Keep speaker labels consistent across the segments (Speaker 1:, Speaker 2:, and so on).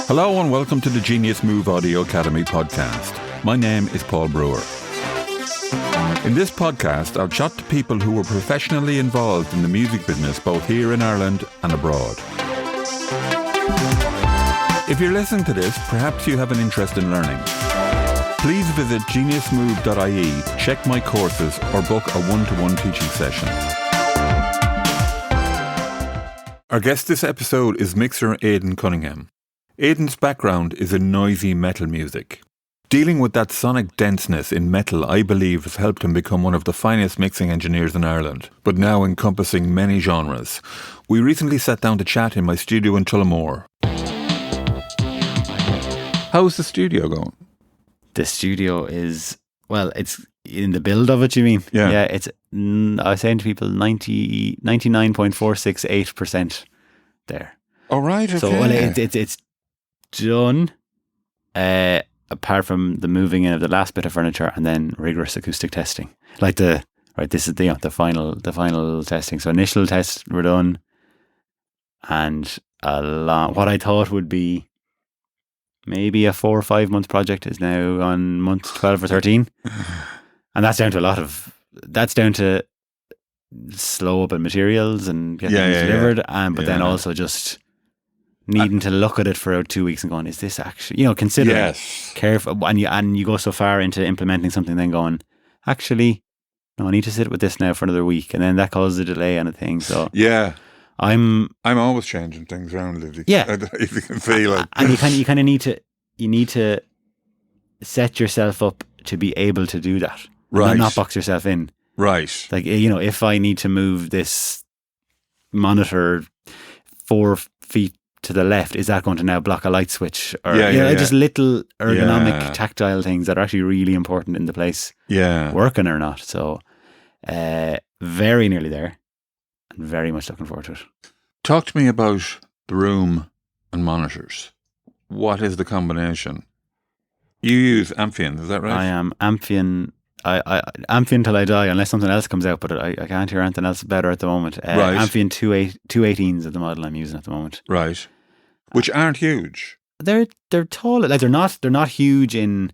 Speaker 1: Hello and welcome to the Genius Move Audio Academy podcast. My name is Paul Brewer. In this podcast, I'll chat to people who are professionally involved in the music business both here in Ireland and abroad. If you're listening to this, perhaps you have an interest in learning. Please visit geniusmove.ie, check my courses or book a one-to-one teaching session. Our guest this episode is mixer Aidan Cunningham. Aidan's background is in noisy metal music. Dealing with that sonic denseness in metal, I believe, has helped him become one of the finest mixing engineers in Ireland, but now encompassing many genres. We recently sat down to chat in my studio in Tullamore. How's the studio going?
Speaker 2: The studio is, well, it's in the build of it, you mean?
Speaker 1: Yeah.
Speaker 2: It's, I was saying to people, 99.468% there.
Speaker 1: Oh, right, okay.
Speaker 2: So, well, it's done, apart from the moving in of the last bit of furniture and then rigorous acoustic testing. This is the final testing. So initial tests were done, and what I thought would be maybe a 4 or 5 month project is now on month 12 or 13. And that's down to slow up in materials and get things delivered. But then also just needing to look at it for 2 weeks and going, is this actually, considering careful, and you go so far into implementing something, then going, actually, no, I need to sit with this now for another week, and then that causes a delay on a thing. So I'm
Speaker 1: always changing things around, Livy.
Speaker 2: Yeah,
Speaker 1: if you can feel it,
Speaker 2: and you kind of need to set yourself up to be able to do that,
Speaker 1: right?
Speaker 2: Not box yourself in,
Speaker 1: right?
Speaker 2: Like, if I need to move this monitor 4 feet to the left, is that going to now block a light switch? Or just little ergonomic tactile things that are actually really important in the place working or not. So very nearly there and very much looking forward to it.
Speaker 1: Talk to me about the room and monitors. What is the combination? You use Amphion, is that right?
Speaker 2: I am Amphion. I Amphion till I die, unless something else comes out, but I can't hear anything else better at the moment.
Speaker 1: Right.
Speaker 2: Amphion 218s is the model I'm using at the moment.
Speaker 1: Right. Which aren't huge.
Speaker 2: They're tall. Like they're not huge in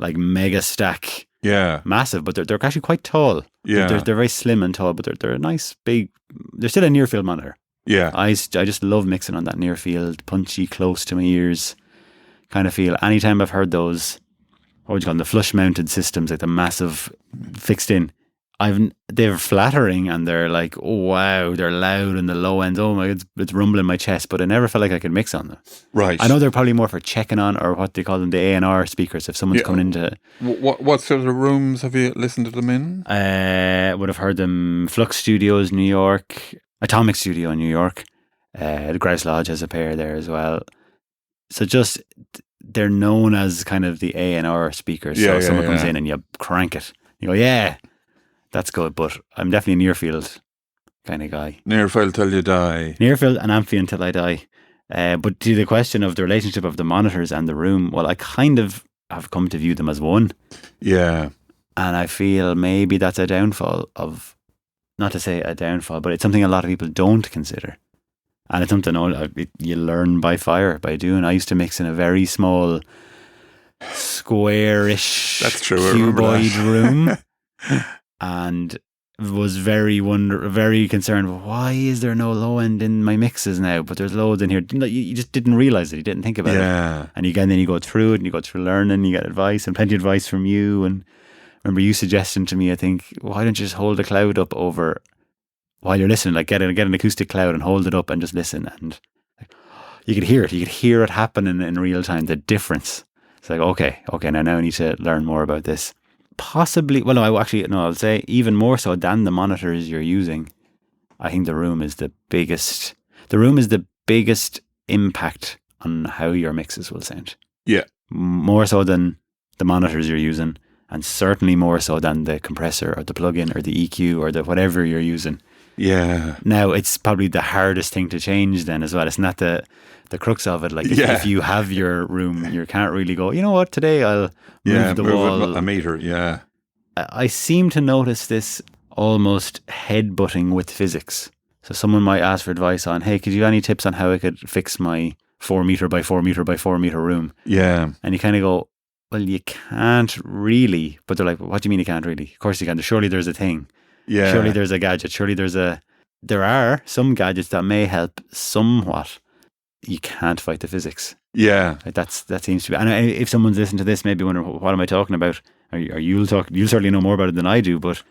Speaker 2: like mega stack.
Speaker 1: Yeah.
Speaker 2: Massive, but they're actually quite tall.
Speaker 1: Yeah.
Speaker 2: They're very slim and tall, but they're a nice big. They're still a near field monitor.
Speaker 1: Yeah.
Speaker 2: I just love mixing on that near field, punchy, close to my ears kind of feel. Anytime I've heard those, what would you call them, the flush mounted systems, like the massive fixed in, they're flattering, and they're like, oh wow, they're loud in the low ends. Oh my God, it's rumbling my chest, but I never felt like I could mix on them.
Speaker 1: Right.
Speaker 2: I know they're probably more for checking on, or what they call them, the A&R speakers, if someone's coming into.
Speaker 1: What sort of rooms have you listened to them in?
Speaker 2: Would have heard them Flux Studios, New York, Atomic Studio in New York. The Grouse Lodge has a pair there as well. So just, they're known as kind of the A&R speakers. So someone comes in and you crank it. You go, yeah, that's good. But I'm definitely a near field kind of guy.
Speaker 1: Near field till you die.
Speaker 2: Near field and Amphion till I die. But to the question of the relationship of the monitors and the room, well, I kind of have come to view them as one. Yeah. And I feel maybe that's a downfall of, not to say a downfall, but it's something a lot of people don't consider. And it's something you learn by fire, by doing. I used to mix in a very small, squarish, cuboid room, and was very concerned. Why is there no low end in my mixes now? But there's loads in here. You just didn't realize it. You didn't think about it. And then you go through it, and you go through learning. You get advice, and plenty of advice from you. And I remember you suggesting to me, I think, why don't you just hold the cloud up over while you're listening, like get an acoustic cloud and hold it up and just listen, and you could hear it. You could hear it happening in real time. The difference. It's like, okay, now I need to learn more about this. Possibly, I'll say even more so than the monitors you're using. I think the room is the biggest. The room is the biggest impact on how your mixes will sound. Yeah, more so than the monitors you're using, and certainly more so than the compressor or the plug-in or the EQ or the whatever you're using. Yeah. Now, it's probably the hardest thing to change then as well. It's not the crux of it. Like, if you have your room, you can't really go, you know what, today I'll move the wall
Speaker 1: a meter. Yeah.
Speaker 2: I seem to notice this almost headbutting with physics. So someone might ask for advice on, hey, could you have any tips on how I could fix my 4 meter by 4 meter by 4 meter room.
Speaker 1: Yeah.
Speaker 2: And you kind of go, well, you can't really. But they're like, what do you mean you can't really? Of course you can. Surely there's a thing.
Speaker 1: Yeah.
Speaker 2: Surely there's a gadget. Surely there are some gadgets that may help somewhat. You can't fight the physics.
Speaker 1: Yeah.
Speaker 2: Like that seems to be. And if someone's listening to this, maybe wondering, what am I talking about? Or you'll certainly know more about it than I do, but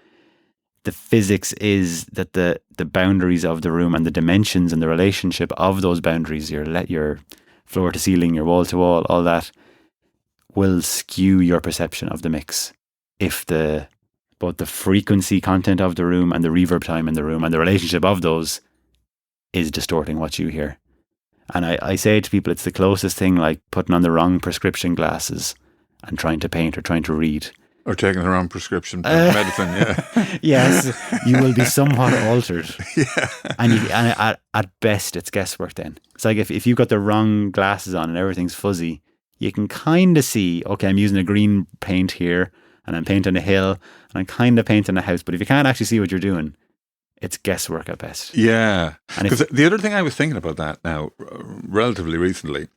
Speaker 2: the physics is that the boundaries of the room and the dimensions and the relationship of those boundaries, your floor to ceiling, your wall to wall, all that will skew your perception of the mix if both the frequency content of the room and the reverb time in the room and the relationship of those is distorting what you hear. And I say to people, it's the closest thing like putting on the wrong prescription glasses and trying to paint or trying to read.
Speaker 1: Or taking the wrong prescription for medicine, yeah.
Speaker 2: Yes, you will be somewhat altered.
Speaker 1: Yeah.
Speaker 2: And at best, it's guesswork then. It's like if you've got the wrong glasses on and everything's fuzzy, you can kind of see, okay, I'm using a green paint here and I'm painting a hill and I'm kind of painting a house. But if you can't actually see what you're doing, it's guesswork at best.
Speaker 1: Yeah. Because the other thing I was thinking about that now, relatively recently,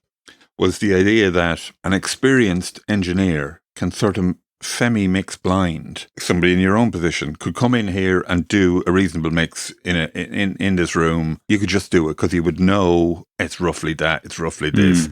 Speaker 1: was the idea that an experienced engineer can sort of semi-mix blind. Somebody in your own position could come in here and do a reasonable mix in this room. You could just do it because you would know it's roughly that, it's roughly this.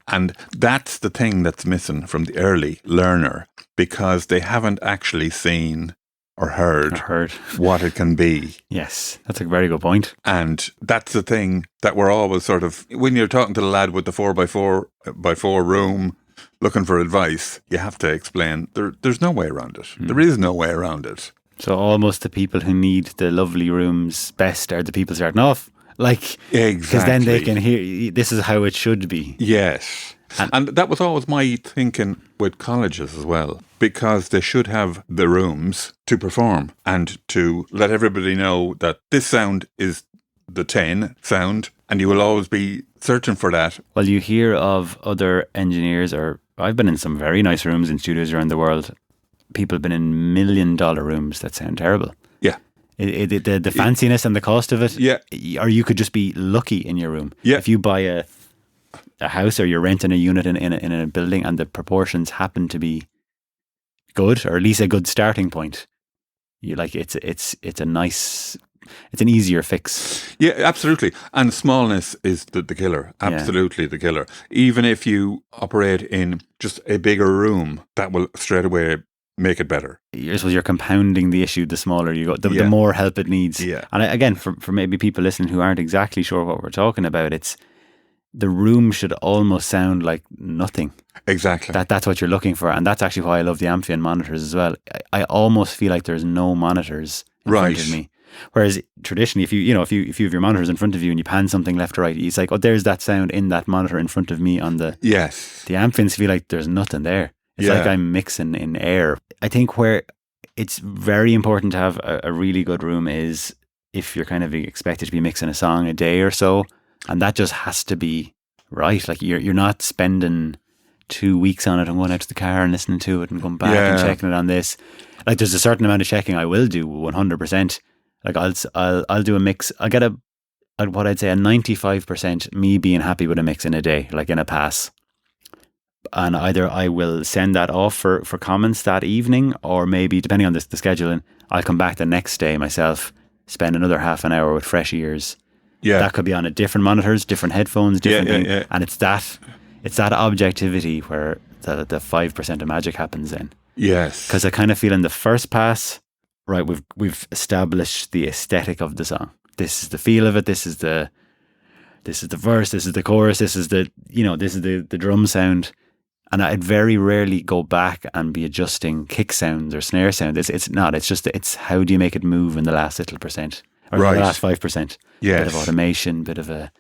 Speaker 1: And that's the thing that's missing from the early learner, because they haven't actually seen or heard what it can be.
Speaker 2: Yes, that's a very good point.
Speaker 1: And that's the thing that we're always sort of, when you're talking to the lad with the 4x4 room looking for advice, you have to explain there's no way around it. There is no way around it.
Speaker 2: So almost the people who need the lovely rooms best are the people starting off. Like,
Speaker 1: exactly.
Speaker 2: Because then they can hear, this is how it should be.
Speaker 1: Yes. And that was always my thinking with colleges as well, because they should have the rooms to perform and to let everybody know that this sound is the 10 sound, and you will always be searching for that.
Speaker 2: Well, you hear of other engineers, or I've been in some very nice rooms in studios around the world. People have been in $1 million rooms that sound terrible.
Speaker 1: Yeah.
Speaker 2: The fanciness and the cost of it.
Speaker 1: Yeah.
Speaker 2: Or you could just be lucky in your room.
Speaker 1: Yeah.
Speaker 2: If you buy a house or you're renting a unit in a building and the proportions happen to be good, or at least a good starting point, you like it's a nice, it's an easier fix.
Speaker 1: Yeah, absolutely. And smallness is the killer. Absolutely the killer. Even if you operate in just a bigger room, that will straight away make it better.
Speaker 2: I suppose you're compounding the issue the smaller you go, the more help it needs.
Speaker 1: Yeah.
Speaker 2: And again, for maybe people listening who aren't exactly sure what we're talking about, it's the room should almost sound like nothing.
Speaker 1: Exactly.
Speaker 2: That's what you're looking for. And that's actually why I love the Amphion monitors as well. I almost feel like there's no monitors in front of me. Whereas traditionally, if you have your monitors in front of you and you pan something left or right, it's like, oh, there's that sound in that monitor in front of me on the...
Speaker 1: Yes.
Speaker 2: The Amphions feel like there's nothing there. It's like I'm mixing in air. I think where it's very important to have a really good room is if you're kind of expected to be mixing a song a day or so, and that just has to be right. Like you're not spending 2 weeks on it and going out to the car and listening to it and going back and checking it on this. Like there's a certain amount of checking I will do 100%. Like I'll do a mix. I'll get what I'd say a 95% me being happy with a mix in a day, like in a pass. And either I will send that off for comments that evening, or maybe depending on the scheduling, I'll come back the next day myself, spend another half an hour with fresh ears.
Speaker 1: Yeah.
Speaker 2: That could be on a different monitors, different headphones, different thing. Yeah. And it's that objectivity where the 5% of magic happens in.
Speaker 1: Yes.
Speaker 2: Because I kind of feel in the first pass, right, we've established the aesthetic of the song. This is the feel of it. This is the verse. This is the chorus. This is the drum sound. And I'd very rarely go back and be adjusting kick sounds or snare sound. It's how do you make it move in the last little percent or the last 5%?
Speaker 1: Yes.
Speaker 2: Bit of automation, bit of a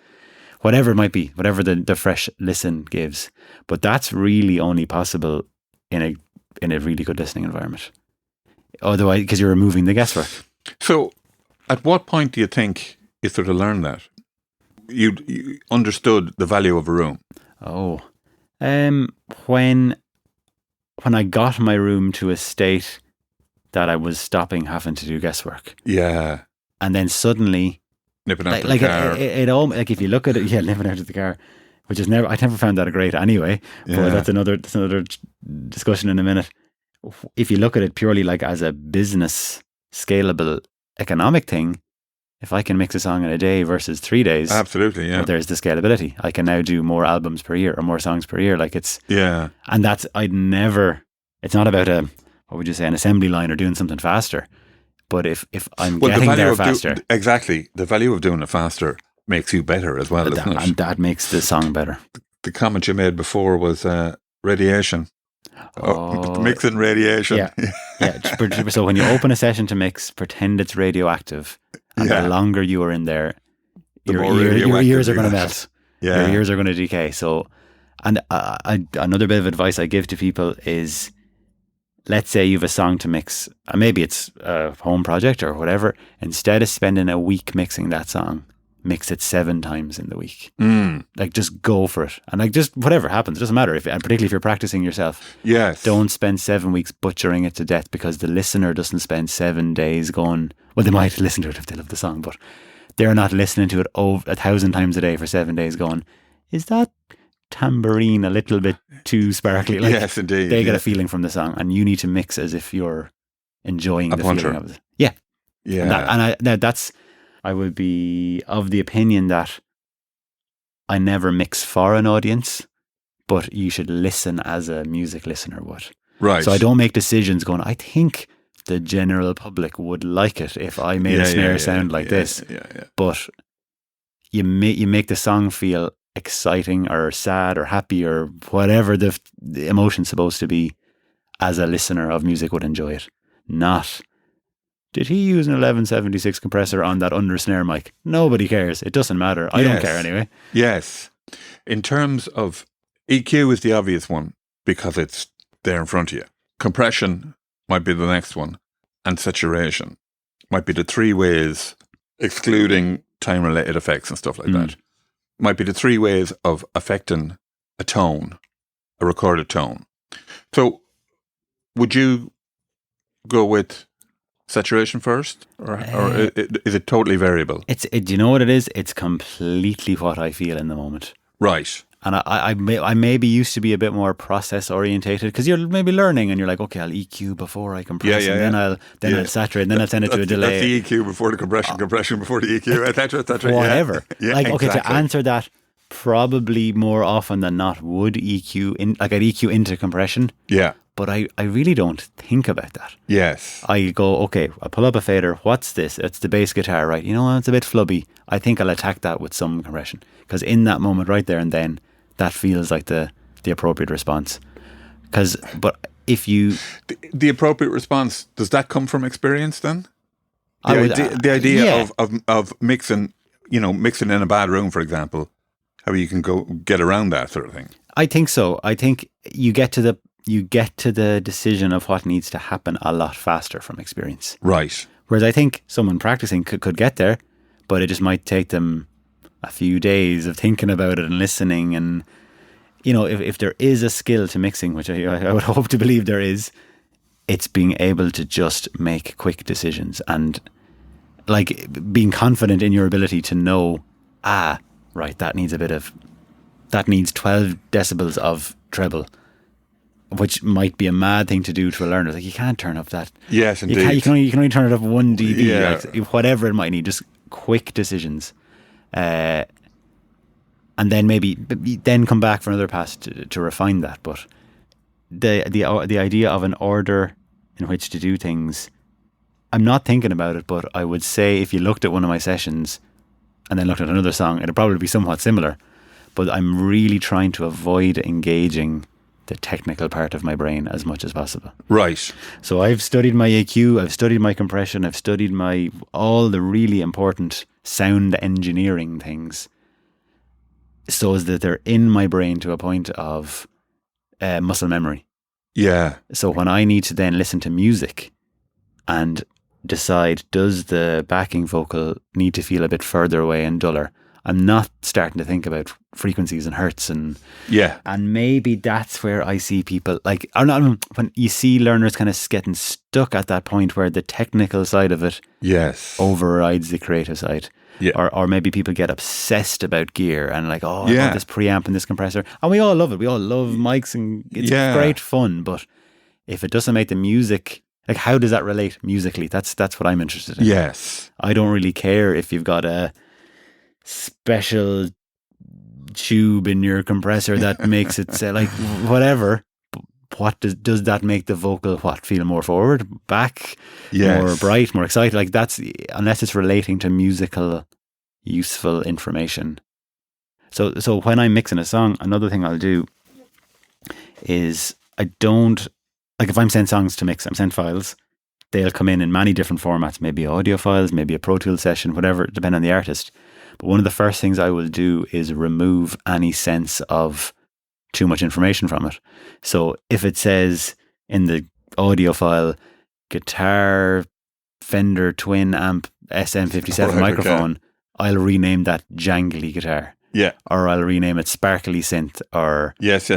Speaker 2: whatever it might be, whatever the fresh listen gives. But that's really only possible in a really good listening environment. Otherwise, because you're removing the guesswork. So,
Speaker 1: at what point do you think you sort of learned that? You understood the value of a room?
Speaker 2: Oh. When I got my room to a state that I was stopping having to do guesswork.
Speaker 1: Yeah.
Speaker 2: And then suddenly
Speaker 1: nipping out to the car.
Speaker 2: It all, like if you look at it, nipping out of the car. which is I never found that great anyway.
Speaker 1: Yeah.
Speaker 2: But that's another discussion in a minute. If you look at it purely like as a business scalable economic thing, if I can mix a song in a day versus 3 days,
Speaker 1: absolutely, yeah.
Speaker 2: well, there's the scalability. I can now do more albums per year or more songs per year. Like it's,
Speaker 1: yeah.
Speaker 2: And that's, it's not about what would you say, an assembly line or doing something faster. But if I'm getting there faster.
Speaker 1: Exactly. The value of doing it faster makes you better as well, isn't it?
Speaker 2: And that makes the song better.
Speaker 1: The comment you made before was radiation. Mixing radiation.
Speaker 2: Yeah. So when you open a session to mix, pretend it's radioactive. And the longer you are in there, your ears are going to melt. Yeah. Your ears are going to decay. So, and another bit of advice I give to people is, let's say you have a song to mix, and maybe it's a home project or whatever. Instead of spending a week mixing that song, mix it 7 times in the week. Like just go for it. And like just whatever happens, it doesn't matter. And particularly if you're practicing yourself.
Speaker 1: Yes.
Speaker 2: Don't spend 7 weeks butchering it to death, because the listener doesn't spend 7 days going, well, they might listen to it if they love the song, but they're not listening to it 1,000 times a day for 7 days going, is that tambourine a little bit too sparkly? Like,
Speaker 1: yes, indeed.
Speaker 2: They get a feeling from the song, and you need to mix as if you're enjoying the feeling of it. Yeah.
Speaker 1: Yeah.
Speaker 2: I would be of the opinion that I never mix for an audience, but you should listen as a music listener would.
Speaker 1: Right.
Speaker 2: So I don't make decisions going, I think the general public would like it if I made a snare sound like this.
Speaker 1: Yeah.
Speaker 2: But you make the song feel exciting or sad or happy or whatever the emotion's supposed to be, as a listener of music would enjoy it. Not, did he use an 1176 compressor on that under snare mic? Nobody cares. It doesn't matter. I don't care anyway.
Speaker 1: Yes. In terms of EQ is the obvious one because it's there in front of you. Compression might be the next one. And saturation might be the 3 ways, excluding time-related effects and stuff like that. Might be the 3 ways of affecting a tone, a recorded tone. So would you go with saturation first, or is it totally variable?
Speaker 2: Do you know what it is? It's completely what I feel in the moment.
Speaker 1: Right.
Speaker 2: And I maybe used to be a bit more process orientated, because you're maybe learning and you're like, okay, I'll EQ before I compress, and then I'll saturate, and then I'll send it to a delay.
Speaker 1: That's the EQ before the compression before the EQ, etc.
Speaker 2: Whatever.
Speaker 1: Yeah,
Speaker 2: like,
Speaker 1: exactly.
Speaker 2: Okay, to answer that, probably more often than not would EQ I'd EQ into compression.
Speaker 1: Yeah.
Speaker 2: But I really don't think about that.
Speaker 1: Yes.
Speaker 2: I go, okay, I pull up a fader. What's this? It's the bass guitar, right? You know, it's a bit flubby. I think I'll attack that with some compression, because in that moment, right there and then, that feels like the appropriate response. But if you...
Speaker 1: The appropriate response, does that come from experience then? The idea of mixing, mixing in a bad room, for example, how you can go get around that sort of thing.
Speaker 2: I think so. I think you get to the decision of what needs to happen a lot faster from experience.
Speaker 1: Right.
Speaker 2: Whereas I think someone practicing could get there, but it just might take them a few days of thinking about it and listening. And, if there is a skill to mixing, which I would hope to believe there is, it's being able to just make quick decisions and like being confident in your ability to know, right, that needs 12 decibels of treble, which might be a mad thing to do to a learner. Like, you can't turn up that.
Speaker 1: Yes, indeed.
Speaker 2: You can only turn it up 1 dB, like, whatever it might need, just quick decisions. And then then come back for another pass to refine that. But the idea of an order in which to do things, I'm not thinking about it, but I would say if you looked at one of my sessions and then looked at another song, it'd probably be somewhat similar. But I'm really trying to avoid engaging the technical part of my brain as much as possible.
Speaker 1: Right.
Speaker 2: So I've studied my EQ, I've studied my compression, I've studied all the really important sound engineering things, so as that they're in my brain to a point of muscle memory.
Speaker 1: Yeah.
Speaker 2: So when I need to then listen to music and decide, does the backing vocal need to feel a bit further away and duller, I'm not starting to think about frequencies and hertz and maybe that's where I see people like, or not, when you see learners kind of getting stuck at that point where the technical side of it overrides the creative side.
Speaker 1: Yeah.
Speaker 2: Or maybe people get obsessed about gear and like, oh, I want this preamp and this compressor. And we all love it. We all love mics and it's great fun. But if it doesn't make the music, like how does that relate musically? That's what I'm interested in.
Speaker 1: Yes.
Speaker 2: I don't really care if you've got a special tube in your compressor that makes it say like whatever. What does that make the vocal feel more forward, back, more bright, more excited? Like that's, unless it's relating to musical useful information. So when I'm mixing a song, another thing I'll do is I don't, like if I'm sent songs to mix, I'm sent files, they'll come in many different formats, maybe audio files, maybe a Pro Tools session, whatever, depending on the artist. But one of the first things I will do is remove any sense of too much information from it. So if it says in the audio file, guitar, Fender twin amp, SM57 microphone, I'll rename that jangly guitar.
Speaker 1: Yeah.
Speaker 2: Or I'll rename it sparkly synth, or
Speaker 1: yes.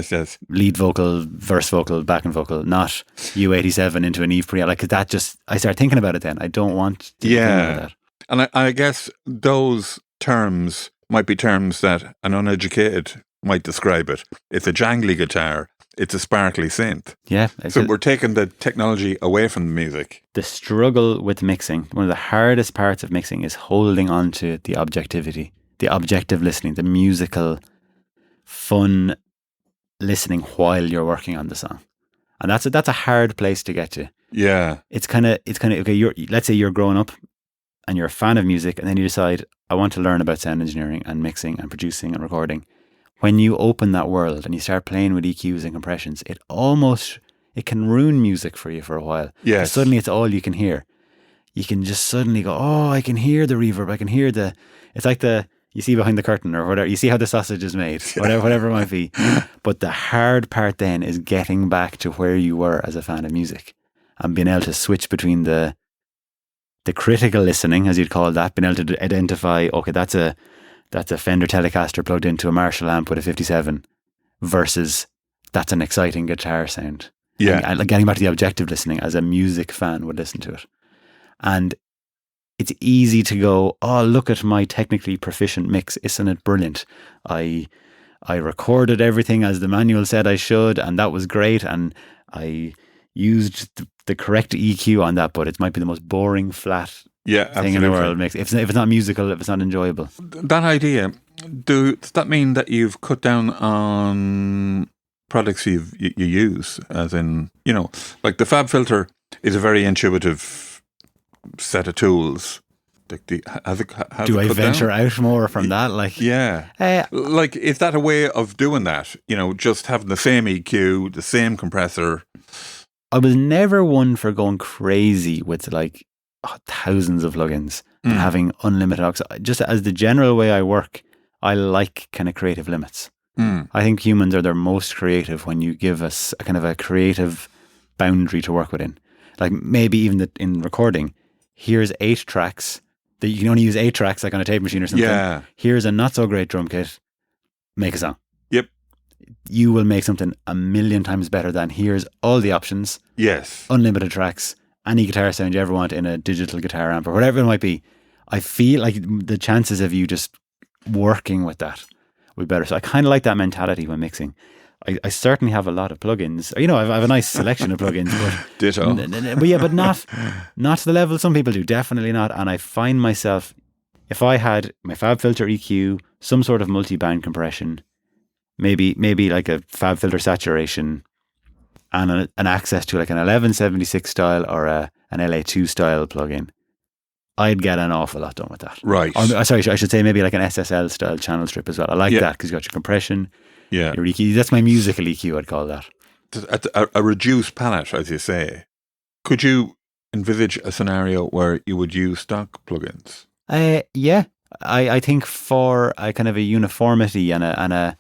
Speaker 2: lead vocal, verse vocal, backing vocal, not U87 into an Eve preamp. Like that just, I start thinking about it then. I don't want to think about that.
Speaker 1: And I guess those terms might be terms that an uneducated might describe it. It's a jangly guitar. It's a sparkly synth.
Speaker 2: Yeah.
Speaker 1: So we're taking the technology away from the music.
Speaker 2: The struggle with mixing, one of the hardest parts of mixing is holding on to the objectivity, the objective listening, the musical, fun listening while you're working on the song. And that's a hard place to get to.
Speaker 1: Yeah.
Speaker 2: It's kind of okay, let's say you're growing up and you're a fan of music, and then you decide, I want to learn about sound engineering and mixing and producing and recording. When you open that world and you start playing with EQs and compressions, it can ruin music for you for a while.
Speaker 1: Yes.
Speaker 2: Suddenly it's all you can hear. You can just suddenly go, oh, I can hear the reverb. I can hear it's like you see behind the curtain or whatever. You see how the sausage is made, whatever it might be. But the hard part then is getting back to where you were as a fan of music and being able to switch between the critical listening, as you'd call that, being able to identify, okay, that's a Fender Telecaster plugged into a Marshall amp with a 57 versus that's an exciting guitar sound.
Speaker 1: Yeah.
Speaker 2: And getting back to the objective listening as a music fan would listen to it. And it's easy to go, oh, look at my technically proficient mix. Isn't it brilliant? I recorded everything as the manual said I should, and that was great. And I used the correct EQ on that, but it might be the most boring, flat thing in the world. If it's not musical, if it's not enjoyable.
Speaker 1: That idea, does that mean that you've cut down on products you use? As in, like the Fab Filter is a very intuitive set of tools. Do
Speaker 2: I venture out more from that? Like,
Speaker 1: like is that a way of doing that? Just having the same EQ, the same compressor.
Speaker 2: I was never one for going crazy with like thousands of plugins and having unlimited aux. Just as the general way I work, I like kind of creative limits. I think humans are their most creative when you give us a kind of a creative boundary to work within. Like maybe even in recording, here's 8 tracks that you can only use 8 tracks, like on a tape machine or something.
Speaker 1: Yeah.
Speaker 2: Here's a not so great drum kit. Make a song.
Speaker 1: Yep.
Speaker 2: You will make something a million times better than here's all the options.
Speaker 1: Yes.
Speaker 2: Unlimited tracks. Any guitar sound you ever want in a digital guitar amp or whatever it might be. I feel like the chances of you just working with that would be better. So I kind of like that mentality when mixing. I certainly have a lot of plugins. I have a nice selection of plugins. But,
Speaker 1: ditto.
Speaker 2: But not to the level some people do. Definitely not. And I find myself, if I had my Fab Filter EQ, some sort of multi-band compression, maybe like a Fab Filter saturation, and an access to like an 1176 style or an LA2 style plugin, I'd get an awful lot done with that.
Speaker 1: Right.
Speaker 2: Or, sorry, I should say maybe like an SSL style channel strip as well. I like that because you got your compression.
Speaker 1: Yeah.
Speaker 2: Your EQ. That's my musical EQ, I'd call that.
Speaker 1: A reduced palette, as you say. Could you envisage a scenario where you would use stock plugins?
Speaker 2: Yeah. I think for a kind of a uniformity and a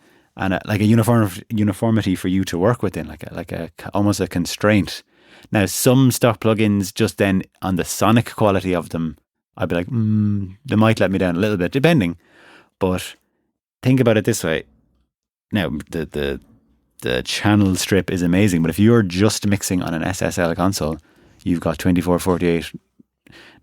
Speaker 2: like a uniformity for you to work within, like a almost a constraint. Now, some stock plugins, just then on the sonic quality of them, I'd be like, they might let me down a little bit, depending. But think about it this way. Now, the channel strip is amazing, but if you're just mixing on an SSL console, you've got 24, 48,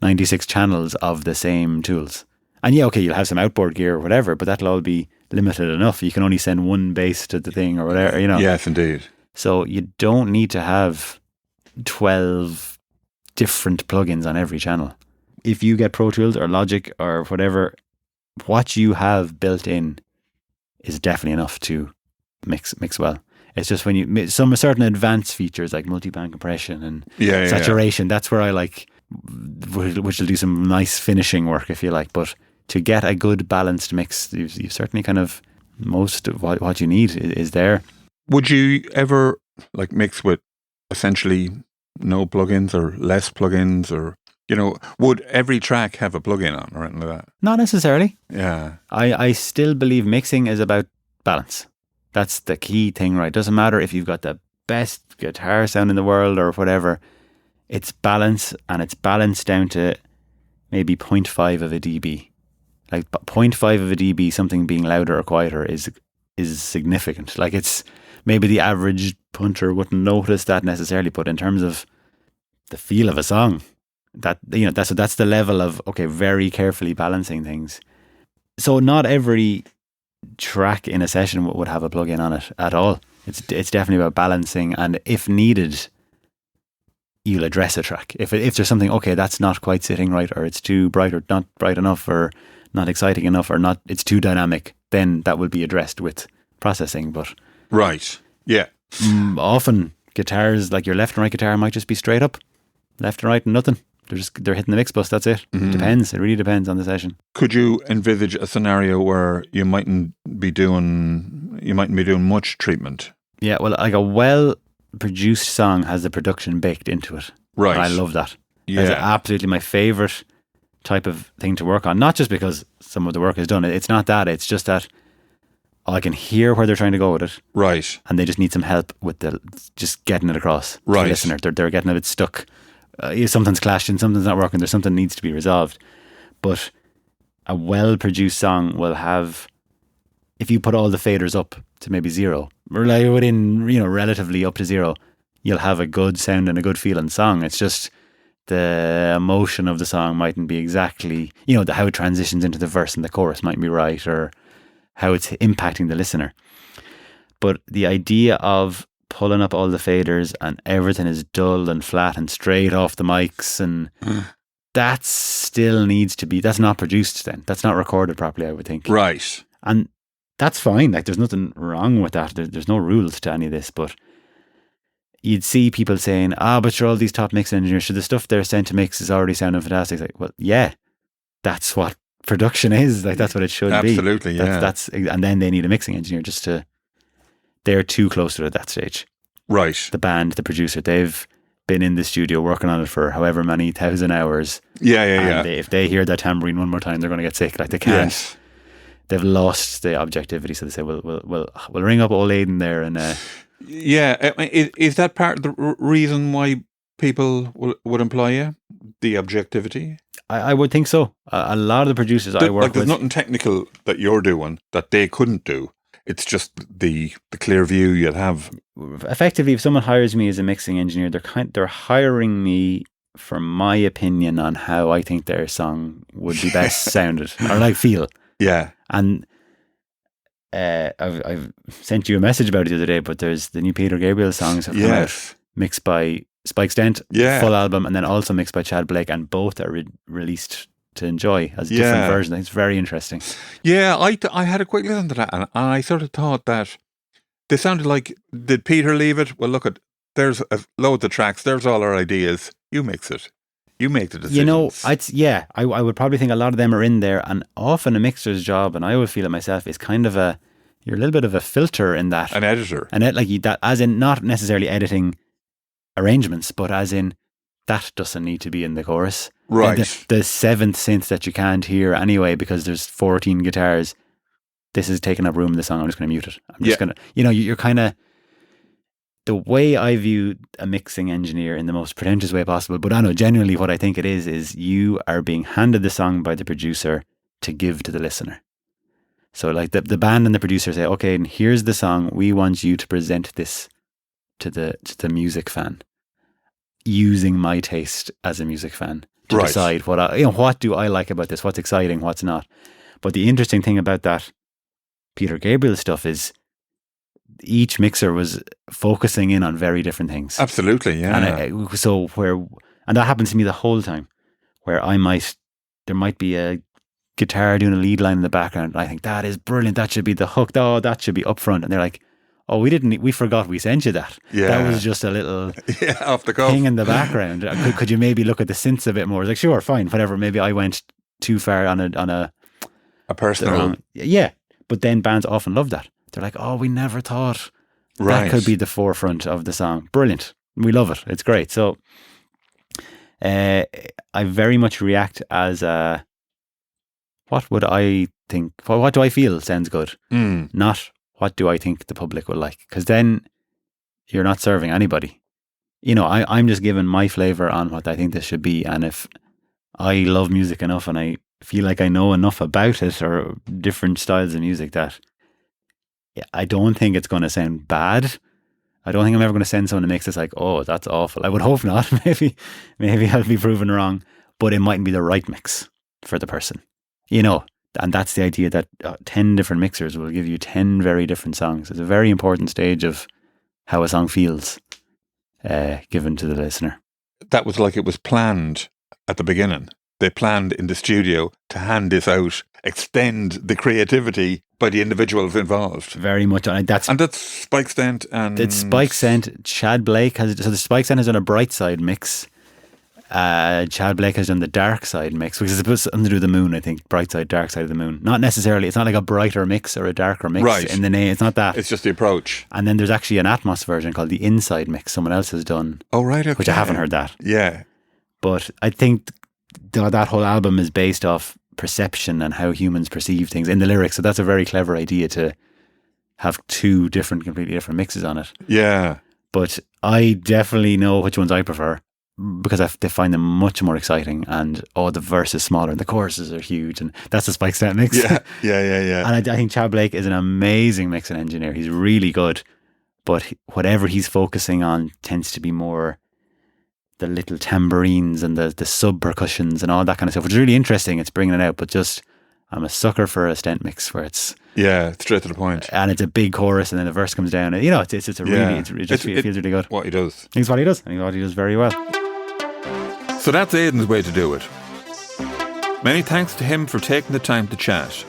Speaker 2: 96 channels of the same tools. And yeah, okay, you'll have some outboard gear or whatever, but that'll all be limited enough. You can only send one bass to the thing or whatever, you know.
Speaker 1: Yes, indeed.
Speaker 2: So you don't need to have 12 different plugins on every channel. If you get Pro Tools or Logic or whatever, what you have built in is definitely enough to mix well. It's just when you some certain advanced features like multi-band compression and saturation, that's where I like, which will do some nice finishing work if you like. But to get a good balanced mix, you've certainly kind of most of what you need is there.
Speaker 1: Would you ever like mix with essentially no plugins or less plugins, or would every track have a plugin on or anything like that?
Speaker 2: Not necessarily.
Speaker 1: Yeah.
Speaker 2: I still believe mixing is about balance. That's the key thing, right? Doesn't matter if you've got the best guitar sound in the world or whatever. It's balance, and it's balanced down to maybe 0.5 of a dB. Like 0.5 of a dB, something being louder or quieter is significant. Like, it's maybe the average punter wouldn't notice that necessarily, but in terms of the feel of a song, that's the level of, okay, very carefully balancing things. So not every track in a session would have a plugin on it at all. It's definitely about balancing, and if needed, you'll address a track. If there's something, okay, that's not quite sitting right, or it's too bright or not bright enough, or not exciting enough, or not, it's too dynamic, then that will be addressed with processing. But
Speaker 1: right, yeah.
Speaker 2: Often guitars, like your left and right guitar, might just be straight up, left and right and nothing. They're hitting the mix bus, that's it.
Speaker 1: Mm-hmm.
Speaker 2: Depends. It really depends on the session.
Speaker 1: Could you envisage a scenario where you mightn't be doing much treatment?
Speaker 2: Yeah, well, like a well-produced song has the production baked into it.
Speaker 1: Right.
Speaker 2: And I love that.
Speaker 1: Yeah.
Speaker 2: That's absolutely my favourite type of thing to work on. Not just because some of the work is done. It's not that. It's just that I can hear where they're trying to go with it.
Speaker 1: Right.
Speaker 2: And they just need some help with just getting it across to the listener. They're getting a bit stuck. Something's clashing, something's not working, there's something that needs to be resolved. But a well-produced song will have, if you put all the faders up to maybe 0, or like within, relatively up to 0, you'll have a good sound and a good feeling song. It's just the emotion of the song mightn't be exactly, how it transitions into the verse and the chorus mightn't be right, or how it's impacting the listener. But the idea of pulling up all the faders and everything is dull and flat and straight off the mics, and that still needs to be, that's not produced then. That's not recorded properly, I would think.
Speaker 1: Right.
Speaker 2: And that's fine. Like, there's nothing wrong with that. There's no rules to any of this, but you'd see people saying, but sure, all these top mix engineers, so the stuff they're sent to mix is already sounding fantastic. It's like, well, yeah, that's what production is. Like, that's what it should be.
Speaker 1: Absolutely, yeah.
Speaker 2: That's, and then they need a mixing engineer they're too close to it at that stage.
Speaker 1: Right.
Speaker 2: The band, the producer, they've been in the studio working on it for however many 1,000 hours.
Speaker 1: Yeah.
Speaker 2: If they hear that tambourine one more time, they're going to get sick. Like, they can't.
Speaker 1: Yes.
Speaker 2: They've lost the objectivity, so they say, we'll ring up old Aidan there and.
Speaker 1: Yeah, is that part of the reason why people would employ you? The objectivity.
Speaker 2: I would think so. A lot of the producers I work with,
Speaker 1: there's nothing technical that you're doing that they couldn't do. It's just the clear view you'd have.
Speaker 2: Effectively, if someone hires me as a mixing engineer, they're hiring me for my opinion on how I think their song would be best sounded, or like feel.
Speaker 1: Yeah.
Speaker 2: And I've sent you a message about it the other day, but there's the new Peter Gabriel songs have come out, mixed by Spike Stent, full album, and then also mixed by Chad Blake, and both are released to enjoy as different versions. I think it's very interesting.
Speaker 1: Yeah, I had a quick listen to that, and I sort of thought that they sounded like, did Peter leave it? Well, look, there's loads of tracks, there's all our ideas, you mix it. You make the decisions.
Speaker 2: I would probably think a lot of them are in there, and often a mixer's job, and I would feel it myself, is kind of you're a little bit of a filter in that.
Speaker 1: An editor.
Speaker 2: As in not necessarily editing arrangements, but as in that doesn't need to be in the chorus.
Speaker 1: Right.
Speaker 2: The seventh synth that you can't hear anyway because there's 14 guitars, this is taking up room in the song, I'm just going to mute it. I'm just going to, you're kind of, the way I view a mixing engineer in the most pretentious way possible, but I know genuinely what I think it is you are being handed the song by the producer to give to the listener. So like the band and the producer say, okay, and here's the song. We want you to present this to the music fan, using my taste as a music fan to decide what do I like about this, what's exciting, what's not. But the interesting thing about that Peter Gabriel stuff is each mixer was focusing in on very different things.
Speaker 1: Absolutely, yeah.
Speaker 2: And and that happens to me the whole time, where there might be a guitar doing a lead line in the background, and I think that is brilliant, that should be the hook, that should be up front, and they're like, oh, we forgot we sent you that.
Speaker 1: Yeah.
Speaker 2: That was just a little
Speaker 1: off the cuff
Speaker 2: thing in the background. Could you maybe look at the synths a bit more? I was like, sure, fine, whatever. Maybe I went too far on a
Speaker 1: personal.
Speaker 2: Yeah, but then bands often love that. They're like, oh, we never thought that could be the forefront of the song. Brilliant. We love it. It's great. So I very much react as what would I think? What do I feel sounds good? Not what do I think the public will like? Because then you're not serving anybody. I'm just giving my flavour on what I think this should be. And if I love music enough and I feel like I know enough about it or different styles of music that I don't think it's going to sound bad. I don't think I'm ever going to send someone to mix this like, oh, that's awful. I would hope not. Maybe I'll be proven wrong, but it mightn't be the right mix for the person, and that's the idea that 10 different mixers will give you 10 very different songs. It's a very important stage of how a song feels given to the listener.
Speaker 1: That was like it was planned at the beginning. They planned in the studio to hand this out, extend the creativity by the individuals involved.
Speaker 2: Very much. And that's
Speaker 1: Spike Stent and...
Speaker 2: It's Spike Stent. Chad Blake has... So the Spike Stent has done a bright side mix. Chad Blake has done the dark side mix, which is supposed to do the moon, I think. Bright side, dark side of the moon. Not necessarily. It's not like a brighter mix or a darker mix in the name. It's not that.
Speaker 1: It's just the approach.
Speaker 2: And then there's actually an Atmos version called the inside mix someone else has done.
Speaker 1: Oh, right, okay.
Speaker 2: Which I haven't heard that.
Speaker 1: Yeah.
Speaker 2: But I think that whole album is based off perception and how humans perceive things in the lyrics. So that's a very clever idea to have two completely different mixes on it.
Speaker 1: Yeah.
Speaker 2: But I definitely know which ones I prefer because they find them much more exciting, and the verse is smaller and the choruses are huge, and that's the Spike Stent mix.
Speaker 1: Yeah.
Speaker 2: And I think Chad Blake is an amazing mixing engineer. He's really good, but whatever he's focusing on tends to be more the little tambourines and the sub percussions and all that kind of stuff, which is really interesting. It's bringing it out, but I'm a sucker for a Stent mix where it's
Speaker 1: straight to the point,
Speaker 2: and it's a big chorus, and then the verse comes down. And, it feels really good.
Speaker 1: What he does,
Speaker 2: it's what he does, and what he does very well.
Speaker 1: So that's Aidan's way to do it. Many thanks to him for taking the time to chat.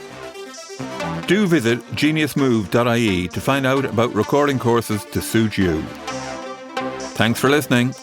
Speaker 1: Do visit geniusmove.ie to find out about recording courses to suit you. Thanks for listening.